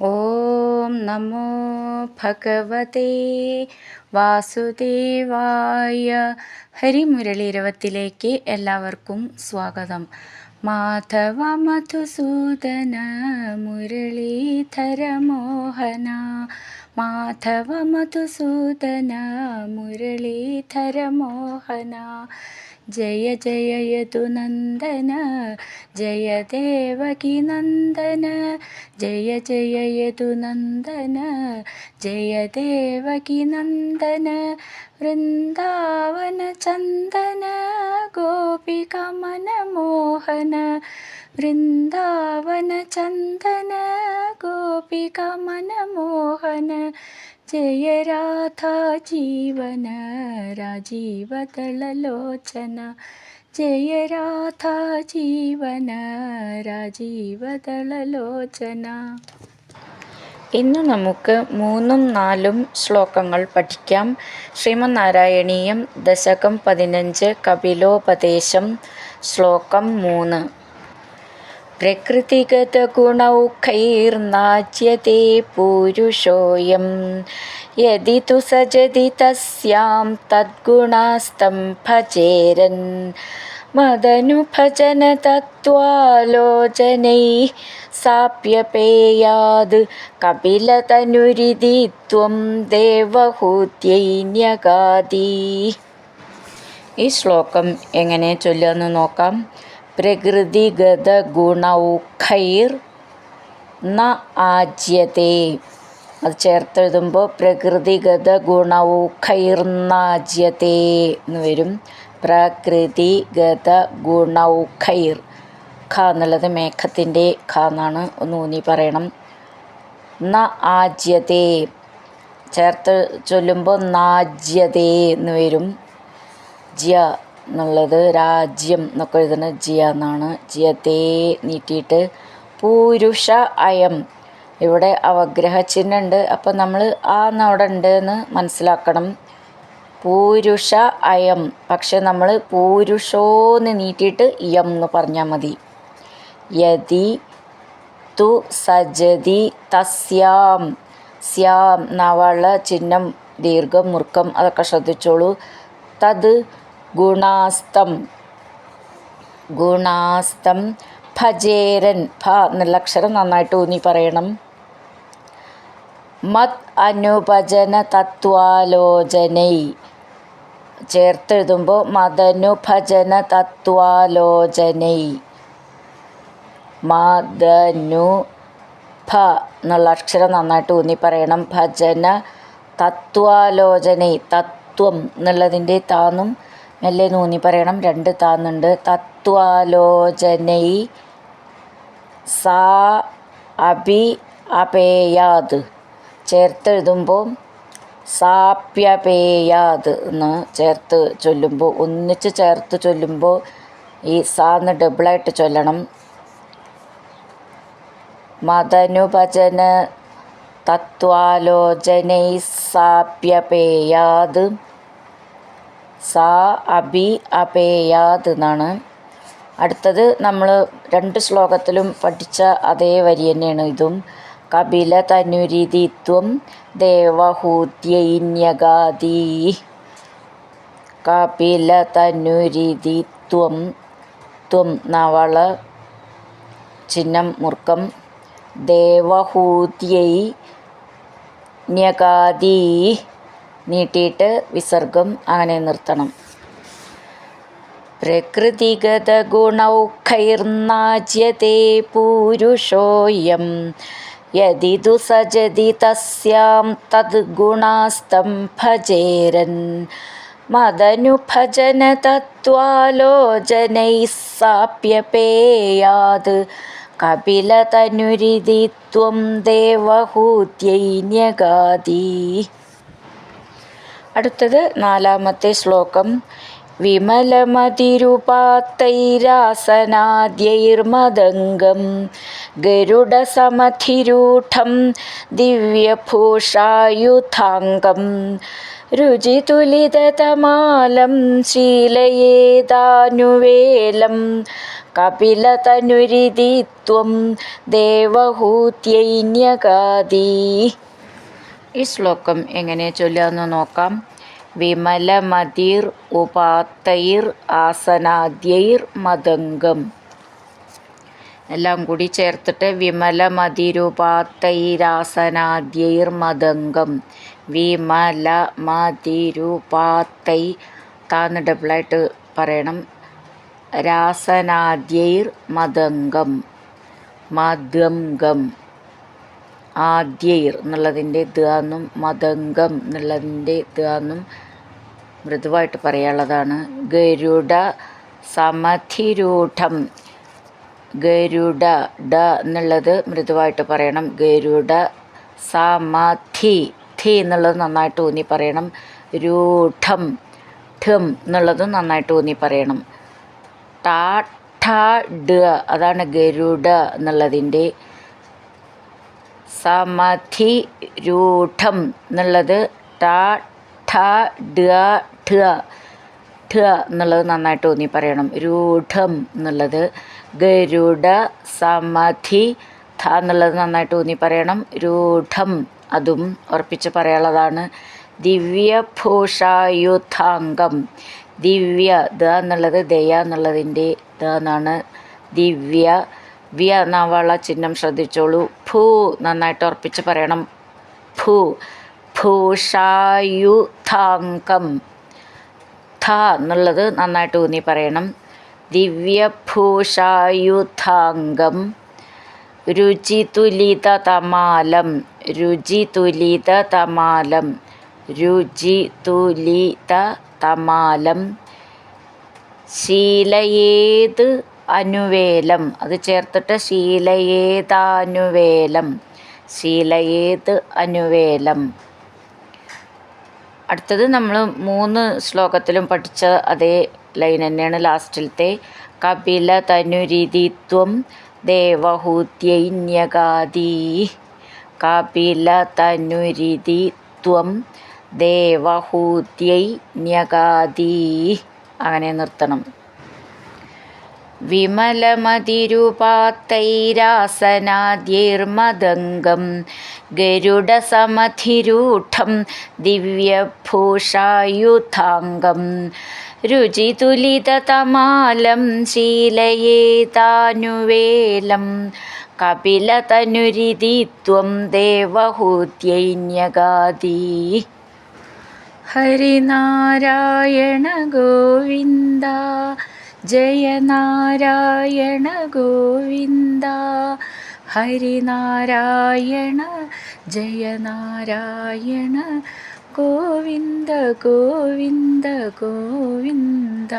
ഓം നമോ ഭഗവതേ വാസുദേവായ. ഹരിമുരളീരവത്തിലേക്ക് എല്ലാവർക്കും സ്വാഗതം. മാധവ മധുസൂദന മുരളീധര മോഹന, മാധവ മധുസൂദന മുരളീധര മോഹന, ജയ ജയ യദുനന്ദന ജയ ദേവകി നന്ദന, ജയ ജയ യദുനന്ദന ജയ ദേവകി നന്ദന, വൃന്ദാവന ചന്ദന ഗോപിക മനമോഹന, വൃന്ദാവന ചന്ദന ഗോപിക മനമോഹന, ജയ രാധാ ജീവന രാജീവദളലോചന, ജയ രാധാ ജീവന രാജീവദളലോചന. ഇന്ന് നമുക്ക് 3ഉം 4ഉം ശ്ലോകങ്ങൾ പഠിക്കാം. ശ്രീമന്നാരായണീയം ദശകം 15 കപിലോപദേശം. ശ്ലോകം 3. പ്രകൃതിഗതഗുണൗഖൈർനാച്യത്തെ പൂരുഷോയം, യദി തു സജതി തസ്യാം തദ്ഗുണാസ്തം ഭജേരൻ, മദനുഭജന തത്വാലോചനൈഃ സാപ്യപേയാത് കപിലതനുരിതി ത്വം ദേവഹൂത്യൈന്യഗാദി. ഈ ശ്ലോകം എങ്ങനെ ചൊല്ലുമെന്ന് നോക്കാം. പ്രകൃതിഗത ഗുണൗഖൈർ ന ആജ്യത്തെ, അത് ചേർത്തെഴുതുമ്പോൾ പ്രകൃതിഗത ഗുണൗഖൈർനാജ്യത്തെ എന്ന് വരും. പ്രകൃതിഗത ഗുണൗഖൈർ, ഖ എന്നുള്ളത് മേഘത്തിൻ്റെ ഖ എന്നാണ്, ഒന്ന് ഊന്നി പറയണം. ന ആജ്യത്തെ ചേർത്ത് ചൊല്ലുമ്പോൾ നാജ്യതേ എന്ന് വരും. ജ്യ എന്നുള്ളത് രാജ്യം എന്നൊക്കെ എഴുതുന്നത് ജ്യ എന്നാണ്. ജ്യതേ നീട്ടിയിട്ട് പൂരുഷ അയം, ഇവിടെ അവഗ്രഹ ചിഹ്നം ഉണ്ട്, അപ്പം നമ്മൾ ആ അവിടെ ഉണ്ട് എന്ന് മനസ്സിലാക്കണം. പൂരുഷ അയം, പക്ഷെ നമ്മൾ പൂരുഷോന്ന് നീട്ടിയിട്ട് യം എന്ന് പറഞ്ഞാൽ മതി. യതി തു സജതി തസ്യാം, സ്യാം നവള ചിഹ്നം ദീർഘം മുറുക്കം അതൊക്കെ ശ്രദ്ധിച്ചോളൂ. തത് ഗുണാസ്തം, ഗുണാസ്തം ഭജേരൻ, ഭ എന്നുള്ള അക്ഷരം നന്നായിട്ട് ഊന്നി പറയണം. മത് അനുഭജന തത്വാലോചനൈ, ചേർത്തെഴുതുമ്പോൾ മദനുഭജന തത്വാലോചനൈ, മദനു ഭ എന്നുള്ള അക്ഷരം നന്നായിട്ട് ഊന്നി പറയണം. ഭജന തത്വാലോചനൈ, തത്വം എന്നുള്ളതിൻ്റെ താന്നും മെല്ലെ ഊന്നി പറയണം, 2 താന്നുണ്ട്. തത്വാലോചനൈ സാ അഭി അപേയാത്, ചേർത്തെഴുതുമ്പോൾ സാപ്യപേയാത് എന്ന് ചേർത്ത് ചൊല്ലുമ്പോൾ, ഒന്നിച്ച് ചേർത്ത് ചൊല്ലുമ്പോൾ ഈ സാന്ന് ഡബിളായിട്ട് ചൊല്ലണം. മദനുഭജന തത്വാലോചനൈ സാപ്യപേയാത്, സാ അഭി അപേയാത് എന്നാണ്. അടുത്തത് നമ്മൾ 2 ശ്ലോകത്തിലും പഠിച്ച അതേ വരി തന്നെയാണ് ഇതും. കപില തനുരിതിത്വം ദേവഹൂത്യൈന്യഗാദി, കപില തനുരിതിത്വം, ത്വം നവള ചിഹ്നം മുറുക്കം, ദേവഹൂത്യൈ ന്യഗാദി നീട്ടിയിട്ട് വിസർഗം അങ്ങനെ നിർത്തണം. പ്രകൃതിഗത ഗുണൗഖൈർനാജ്യത്തെ പൂരുഷോയം, യദി തു സജതി തസ്യാം തദ്ഗുണാസ്തം ഭജേരൻ, മദനുഭജന തത്വാലോചനൈഃ സാപ്യപേയാത് കപിലതനുരിതി ത്വം ദേവഹൂത്യൈന്യഗാദി. അടുത്തത് 4ാമത്തെ ശ്ലോകം. വിമലമതിരുപാത്തൈരാസനാദ്യൈർമദംഗം ഗരുഡസമധിരൂഢം ദിവ്യഭൂഷായുധാംഗം രുചിതുലിതതമാലം ശീലയേതാനുവേലം കപിലതനുരിതി ത്വം ദേവഹൂത്യൈന്യഗാദി. ഈ ശ്ലോകം എങ്ങനെ ചൊല്ലുകയെന്ന് നോക്കാം. വിമലമതിർ ഉപാത്തൈർ ആസനാദ്യൈർ മദംഗം. എല്ലാം കൂടി ചേർത്തിട്ട് വിമലമതിരുപാത്തൈരാസനാദ്യൈർ മദംഗം. വിമലമതിരുപാത്തൈ താന്ന് ഡബിളായിട്ട് പറയണം. രാസനാദ്യൈർ മദംഗം. മദംഗം ആദ്യൈർ എന്നുള്ളതിൻ്റെ ദ്ന്നും മദംഗം എന്നുള്ളതിൻ്റെ ദ്ന്നും മൃദുവായിട്ട് പറയാനുള്ളതാണ്. ഗരുഡ സമധിരൂഢം. ഗരുഡ ഡ എന്നുള്ളത് മൃദുവായിട്ട് പറയണം. ഗരുഡ സമധി ധി എന്നുള്ളത് നന്നായിട്ട് ഊന്നി പറയണം. രൂഢം ഠം എന്നുള്ളത് നന്നായിട്ട് ഊന്നി പറയണം. ടാ ഠ ഡ അതാണ് ഗരുഡ എന്നുള്ളതിൻ്റെ. സമധിരൂഢം എന്നുള്ളത് ടാ ഠ ഡ ഠ ഠ എന്നുള്ളത് നന്നായിട്ട് ഊന്നി പറയണം. രൂഢം എന്നുള്ളത്. ഗരുഡ സമധി ധ എന്നുള്ളത് നന്നായിട്ട് ഊന്നി പറയണം. രൂഢം അതും ഉറപ്പിച്ച് പറയാനുള്ളതാണ്. ദിവ്യഭൂഷായുധാംഗം. ദിവ്യ ദ എന്നുള്ളത് ദയ എന്നുള്ളതിൻ്റെ ദ എന്നാണ്. ദിവ്യ വ്യ നവള ചിഹ്നം ശ്രദ്ധിച്ചോളൂ. ഭൂ നന്നായിട്ട് ഉറപ്പിച്ച് പറയണം. ഭൂ ഭൂഷായുധാംഗം. ധ എന്നുള്ളത് നന്നായിട്ട് ഊന്നി പറയണം. ദിവ്യഭൂഷായുധാംഗം. രുചിതുലിതതമാലം. രുചിതുലിതതമാലം. രുചിതുലിതതമാലം. ശീലയേത് അനുവേലം. അത് ചേർത്തിട്ട് ശീലയേതാനുവേലം. ശീലയേത് അനുവേലം. അടുത്തത് നമ്മൾ 3 ശ്ലോകത്തിലും പഠിച്ച അതേ ലൈൻ തന്നെയാണ് ലാസ്റ്റിലത്തെ. കപിലതനുരിതി ത്വം ദേവഹൂത്യൈന്യഗാദി. കപിലതനുരിതി ത്വം ദേവഹൂത്യൈന്യഗാദി. അങ്ങനെ നിർത്തണം. വിമലമതിരുപാത്തൈരാസനാദ്യൈർമദംഗം ഗരുഡസമധിരൂഢം ദിവ്യഭൂഷായുധാംഗം രുചിതുലിതതമാലം ശീലയേതാനുവേലം കപിലതനുരിതി ത്വം ദേവഹൂത്യൈന്യഗാദി. ഹരിനാരായണ ഗോവിന്ദ ജയ നാരായണ ഗോവിന്ദ. ഹരിനാരായണ ജയ നാരായണ ഗോവിന്ദ ഗോവിന്ദ ഗോവിന്ദ.